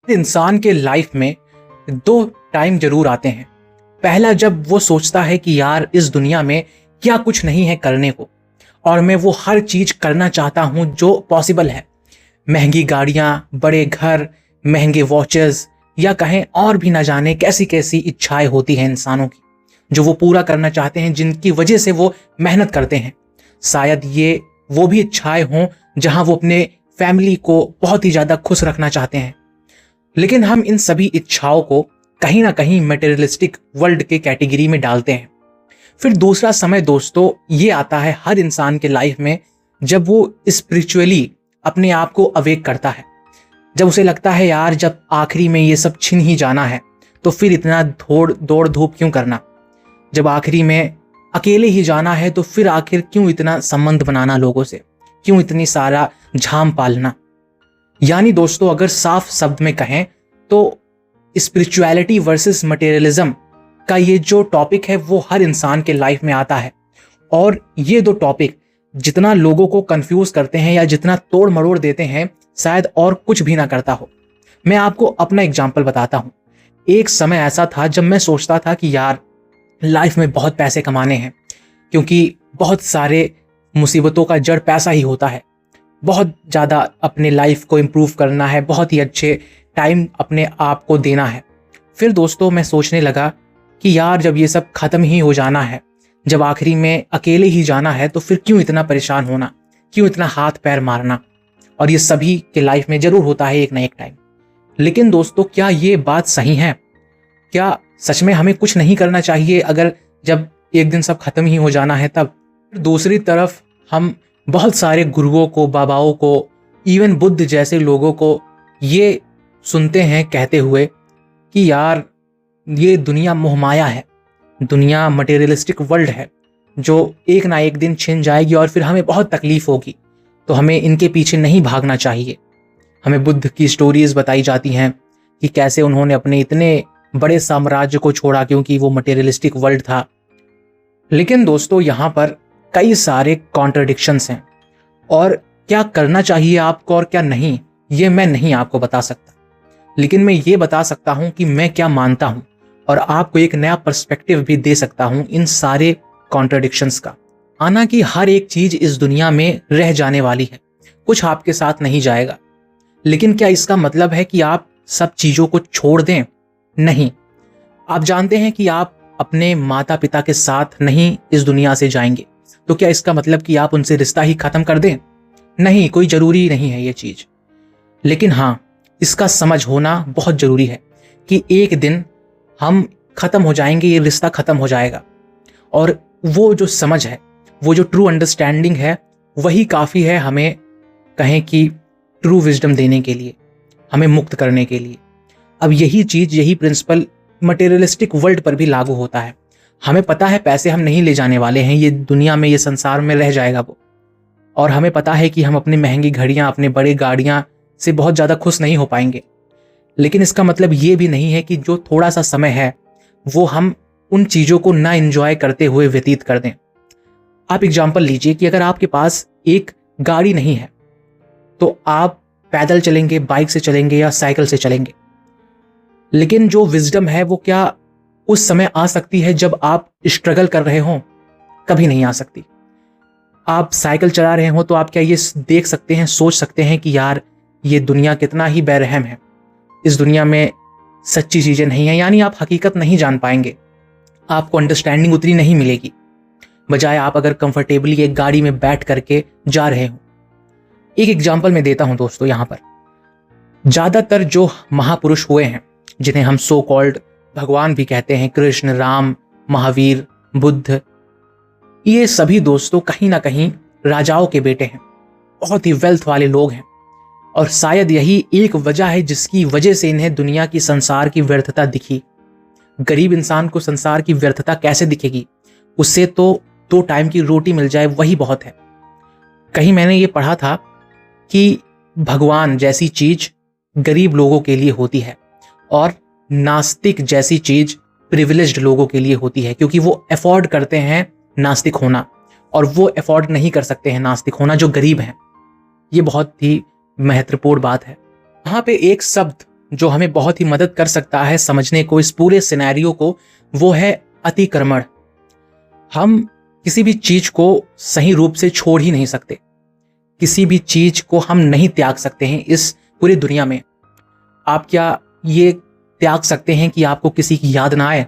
इंसान के लाइफ में दो टाइम जरूर आते हैं। पहला, जब वो सोचता है कि यार इस दुनिया में क्या कुछ नहीं है करने को और मैं वो हर चीज करना चाहता हूं जो पॉसिबल है। महंगी गाड़ियां, बड़े घर, महंगे वॉचेस, या कहें और भी ना जाने कैसी कैसी इच्छाएं होती हैं इंसानों की जो वो पूरा करना चाहते हैं, जिनकी वजह से वो मेहनत करते हैं। शायद ये वो भी इच्छाएं हों जहां वो अपने फैमिली को बहुत ही ज्यादा खुश रखना चाहते हैं। लेकिन हम इन सभी इच्छाओं को कहीं ना कहीं मटेरियलिस्टिक वर्ल्ड के कैटेगरी में डालते हैं। फिर दूसरा समय दोस्तों ये आता है हर इंसान के लाइफ में, जब वो स्पिरिचुअली अपने आप को अवेक करता है। जब उसे लगता है यार जब आखिरी में ये सब छिन ही जाना है तो फिर इतना दौड़ धूप क्यों करना। जब आखिरी में अकेले ही जाना है तो फिर आखिर क्यों इतना संबंध बनाना लोगों से, क्यों इतनी सारा झाम पालना। यानी दोस्तों अगर साफ शब्द में कहें तो स्पिरिचुअलिटी वर्सेस मटेरियलिज्म का ये जो टॉपिक है वो हर इंसान के लाइफ में आता है। और ये दो टॉपिक जितना लोगों को कंफ्यूज करते हैं या जितना तोड़ मरोड़ देते हैं, शायद और कुछ भी ना करता हो। मैं आपको अपना एग्जाम्पल बताता हूँ। एक समय ऐसा था जब मैं सोचता था कि यार लाइफ में बहुत पैसे कमाने हैं, क्योंकि बहुत सारे मुसीबतों का जड़ पैसा ही होता है। बहुत ज़्यादा अपने लाइफ को इम्प्रूव करना है, बहुत ही अच्छे टाइम अपने आप को देना है। फिर दोस्तों मैं सोचने लगा कि यार जब ये सब ख़त्म ही हो जाना है, जब आखिरी में अकेले ही जाना है, तो फिर क्यों इतना परेशान होना, क्यों इतना हाथ पैर मारना। और ये सभी के लाइफ में ज़रूर होता है एक ना एक टाइम। लेकिन दोस्तों क्या ये बात सही है? क्या सच में हमें कुछ नहीं करना चाहिए अगर जब एक दिन सब खत्म ही हो जाना है तब? दूसरी तरफ हम बहुत सारे गुरुओं को, बाबाओं को, इवन बुद्ध जैसे लोगों को ये सुनते हैं कहते हुए कि यार ये दुनिया मोहमाया है, दुनिया मटेरियलिस्टिक वर्ल्ड है जो एक ना एक दिन छिन जाएगी और फिर हमें बहुत तकलीफ होगी, तो हमें इनके पीछे नहीं भागना चाहिए। हमें बुद्ध की स्टोरीज बताई जाती हैं कि कैसे उन्होंने अपने इतने बड़े साम्राज्य को छोड़ा क्योंकि वो मटेरियलिस्टिक वर्ल्ड था। लेकिन दोस्तों यहाँ पर कई सारे कॉन्ट्रडिक्शंस हैं और क्या करना चाहिए आपको और क्या नहीं, ये मैं नहीं आपको बता सकता। लेकिन मैं ये बता सकता हूँ कि मैं क्या मानता हूँ और आपको एक नया पर्सपेक्टिव भी दे सकता हूँ इन सारे कॉन्ट्रडिक्शंस का। आना कि हर एक चीज इस दुनिया में रह जाने वाली है, कुछ आपके साथ नहीं जाएगा। लेकिन क्या इसका मतलब है कि आप सब चीजों को छोड़ दें? नहीं। आप जानते हैं कि आप अपने माता पिता के साथ नहीं इस दुनिया से जाएंगे, तो क्या इसका मतलब कि आप उनसे रिश्ता ही खत्म कर दें? नहीं, कोई जरूरी नहीं है ये चीज। लेकिन हाँ, इसका समझ होना बहुत जरूरी है कि एक दिन हम खत्म हो जाएंगे, ये रिश्ता खत्म हो जाएगा। और वो जो समझ है, वो जो ट्रू अंडरस्टैंडिंग है, वही काफ़ी है हमें कहें कि ट्रू विजडम देने के लिए, हमें मुक्त करने के लिए। अब यही चीज़, यही प्रिंसिपल मटेरियलिस्टिक वर्ल्ड पर भी लागू होता है। हमें पता है पैसे हम नहीं ले जाने वाले हैं, ये दुनिया में, ये संसार में रह जाएगा वो। और हमें पता है कि हम अपनी महंगी घड़ियाँ, अपने बड़े गाड़ियाँ से बहुत ज़्यादा खुश नहीं हो पाएंगे। लेकिन इसका मतलब ये भी नहीं है कि जो थोड़ा सा समय है वो हम उन चीज़ों को ना एंजॉय करते हुए व्यतीत कर दें। आप एग्जाम्पल लीजिए कि अगर आपके पास एक गाड़ी नहीं है तो आप पैदल चलेंगे, बाइक से चलेंगे या साइकिल से चलेंगे। लेकिन जो विजडम है वो क्या उस समय आ सकती है जब आप स्ट्रगल कर रहे हों? कभी नहीं आ सकती। आप साइकिल चला रहे हो तो आप क्या ये देख सकते हैं, सोच सकते हैं कि यार ये दुनिया कितना ही बेरहम है, इस दुनिया में सच्ची चीज़ें नहीं हैं? यानी आप हकीकत नहीं जान पाएंगे, आपको अंडरस्टैंडिंग उतनी नहीं मिलेगी, बजाय आप अगर कंफर्टेबली एक गाड़ी में बैठ करके जा रहे हो। एक एग्जाम्पल मैं देता हूं दोस्तों। यहाँ पर ज़्यादातर जो महापुरुष हुए हैं, जिन्हें हम सो कॉल्ड भगवान भी कहते हैं, कृष्ण, राम, महावीर, बुद्ध, ये सभी दोस्तों कहीं ना कहीं राजाओं के बेटे हैं, बहुत ही वेल्थ वाले लोग हैं। और शायद यही एक वजह है जिसकी वजह से इन्हें दुनिया की, संसार की व्यर्थता दिखी। गरीब इंसान को संसार की व्यर्थता कैसे दिखेगी? उससे तो 2 टाइम की रोटी मिल जाए वही बहुत है। कहीं मैंने ये पढ़ा था कि भगवान जैसी चीज गरीब लोगों के लिए होती है और नास्तिक जैसी चीज प्रिविलेज्ड लोगों के लिए होती है, क्योंकि वो अफोर्ड करते हैं नास्तिक होना और वो अफोर्ड नहीं कर सकते हैं नास्तिक होना जो गरीब हैं। ये बहुत ही महत्वपूर्ण बात है। यहाँ पे एक शब्द जो हमें बहुत ही मदद कर सकता है समझने को इस पूरे सिनेरियो को, वो है अतिक्रमण। हम किसी भी चीज को सही रूप से छोड़ ही नहीं सकते, किसी भी चीज को हम नहीं त्याग सकते हैं इस पूरी दुनिया में। आप क्या ये त्याग सकते हैं कि आपको किसी की याद ना आए,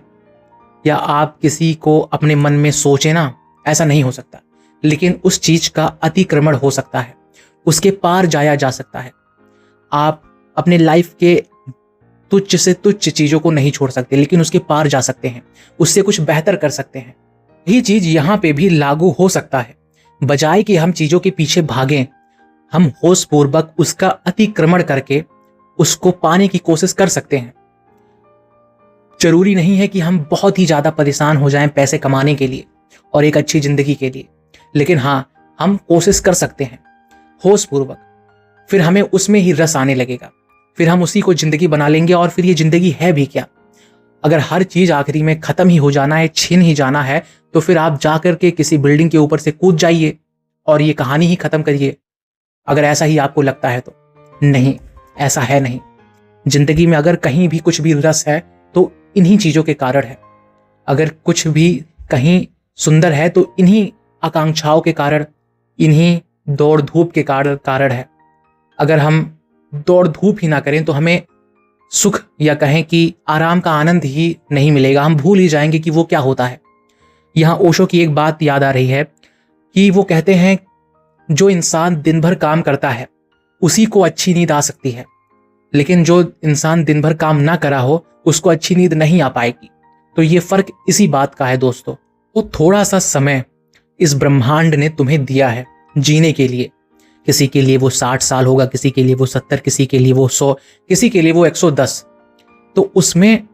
या आप किसी को अपने मन में सोचें ना? ऐसा नहीं हो सकता। लेकिन उस चीज का अतिक्रमण हो सकता है, उसके पार जाया जा सकता है। आप अपने लाइफ के तुच्छ से तुच्छ चीजों को नहीं छोड़ सकते, लेकिन उसके पार जा सकते हैं, उससे कुछ बेहतर कर सकते हैं। यही चीज यहाँ पे भी लागू हो सकता है। बजाय कि हम चीजों के पीछे भागें, हम होशपूर्वक उसका अतिक्रमण करके उसको पाने की कोशिश कर सकते हैं। जरूरी नहीं है कि हम बहुत ही ज्यादा परेशान हो जाएं पैसे कमाने के लिए और एक अच्छी जिंदगी के लिए, लेकिन हाँ, हम कोशिश कर सकते हैं होशपूर्वक। फिर हमें उसमें ही रस आने लगेगा, फिर हम उसी को जिंदगी बना लेंगे। और फिर ये जिंदगी है भी क्या? अगर हर चीज आखिरी में खत्म ही हो जाना है, छीन ही जाना है, तो फिर आप जाकर के किसी बिल्डिंग के ऊपर से कूद जाइए और ये कहानी ही खत्म करिए। अगर ऐसा ही आपको लगता है तो नहीं, ऐसा है नहीं। जिंदगी में अगर कहीं भी कुछ भी रस है तो इन्हीं चीजों के कारण है। अगर कुछ भी कहीं सुंदर है तो इन्हीं आकांक्षाओं के कारण, इन्हीं दौड़ धूप के कारण है। अगर हम दौड़ धूप ही ना करें तो हमें सुख या कहें कि आराम का आनंद ही नहीं मिलेगा। हम भूल ही जाएंगे कि वो क्या होता है। यहाँ ओशो की एक बात याद आ रही है कि वो कहते हैं, जो इंसान दिन भर काम करता है उसी को अच्छी नींद आ सकती है, लेकिन जो इंसान दिन भर काम ना करा हो उसको अच्छी नींद नहीं आ पाएगी। तो ये फर्क इसी बात का है दोस्तों। वो थोड़ा सा समय इस ब्रह्मांड ने तुम्हें दिया है जीने के लिए। किसी के लिए वो 60 साल होगा, किसी के लिए वो 70, किसी के लिए वो 100, किसी के लिए वो 110। तो उसमें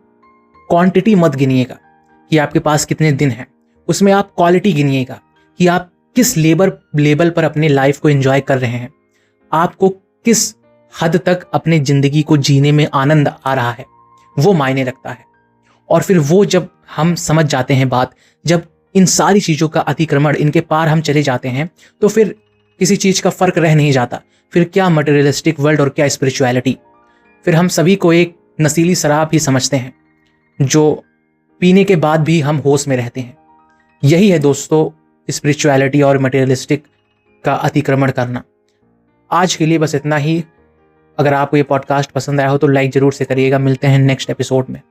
क्वांटिटी मत गिनिएगा कि आपके पास कितने दिन हैं, उसमें आप क्वालिटी गिनिएगा कि आप किस लेवल पर अपने लाइफ को एंजॉय कर रहे हैं, आपको किस हद तक अपने जिंदगी को जीने में आनंद आ रहा है, वो मायने रखता है। और फिर वो जब हम समझ जाते हैं बात, जब इन सारी चीजों का अतिक्रमण, इनके पार हम चले जाते हैं, तो फिर किसी चीज का फर्क रह नहीं जाता। फिर क्या मटेरियलिस्टिक वर्ल्ड और क्या स्पिरिचुअलिटी। फिर हम सभी को एक नशीली शराब ही समझते हैं, जो पीने के बाद भी हम होश में रहते हैं। यही है दोस्तों स्पिरिचुअलिटी और मटेरियलिस्टिक का अतिक्रमण करना। आज के लिए बस इतना ही। अगर आपको ये पॉडकास्ट पसंद आया हो तो लाइक जरूर से करिएगा। मिलते हैं नेक्स्ट एपिसोड में।